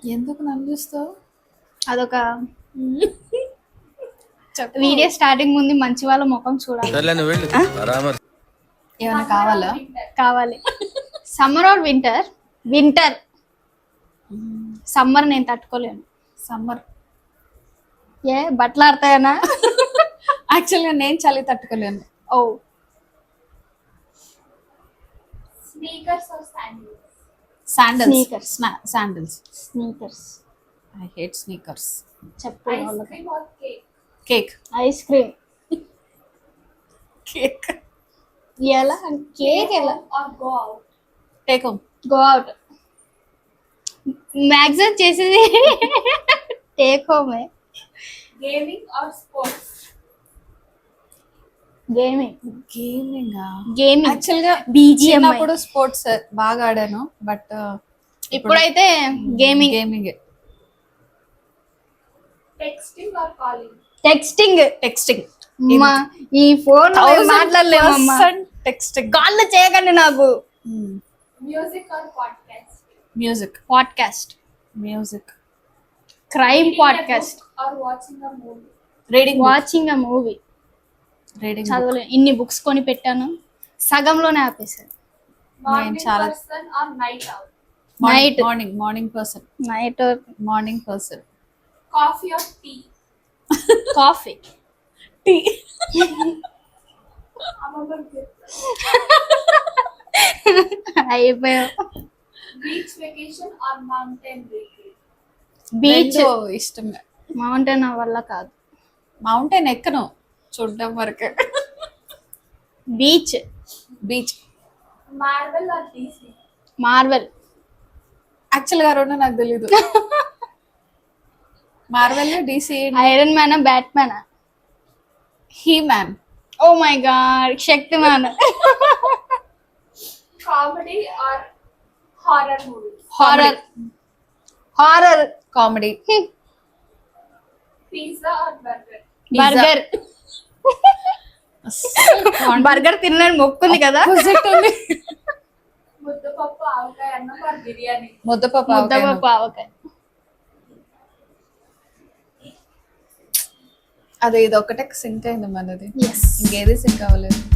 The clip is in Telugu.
ఎందుకు నన్ను చూస్తావు? అదొక వీడియో స్టార్టింగ్ ముందు మంచి వాళ్ళ ముఖం చూడాలి. ఏమైనా కావాలా? కావాలి. Summer are winter? Winter. Summer నేను తట్టుకోలేను. సమ్మర్. ఏ బట్టలు ఆడతాయనా? యాక్చువల్గా నేను చలి తట్టుకోలేను. ఓ Sneakers or sandals? Sandals. Sneakers. Sandals. Sneakers. I hate sneakers. చెప్పు. Ice cream or cake? Cake. Ice cream. Cake. ఎలా? కేక్ ఎలా? Or go out? Take home. Go out. Maximum చేసేది టేక్ హోమే. Gaming or sports? Gaming. Gaming. Gaming. యాక్చువల్గా BGMI. చిన్నప్పుడు స్పోర్ట్స్ బాగా ఆడాను, బట్ ఇప్పుడైతే gaming. Gaming. Texting or calling? Texting. Texting. ఈ ఫోన్ మాట్లాడలేమమ్మా. టెక్స్టింగ్. కాళ్ళు చేయకండి నాకు. Music or podcast? Music. Podcast. Music. Crime Reading a podcast. book or watching a movie? Reading. Watching a movie. Reading. చదవలే. ఇన్ని బుక్స్ కొని పెట్టాను, సగంలోనే ఆపేసాను. Morning చాలా- person or night owl? Night. Morning person. Night. Morning person. Coffee or tea? Coffee. Tea. అయిపోయావు. Beach vacation or mountain retreat? Beach. ఇష్టమే. మౌంటైన్ వల్ల కాదు. మౌంటైన్ ఎక్కను, చూడడం వరకు. Beach. Beach. Marvel or DC? Marvel. యాక్చువల్గా రెండు నాకు తెలీదు. Marvel, DC. Iron Man, bat man. He man. Oh my god, Shakti man. Comedy or horror movies? Horror. Horror. Comedy. Pizza or burger? Burger. Burger తినడానికి మొక్కుంది కదా. ముద్దపప్పు ఆవకాయ అన్నం or బిర్యానీ? ముద్దపప్పు. ముద్దపప్పు ఆవకాయ. అదే ఇది ఒకటే సింక్ అయింది మనది. ఎస్. ఇంకేది సింక్ అవ్వలేదు.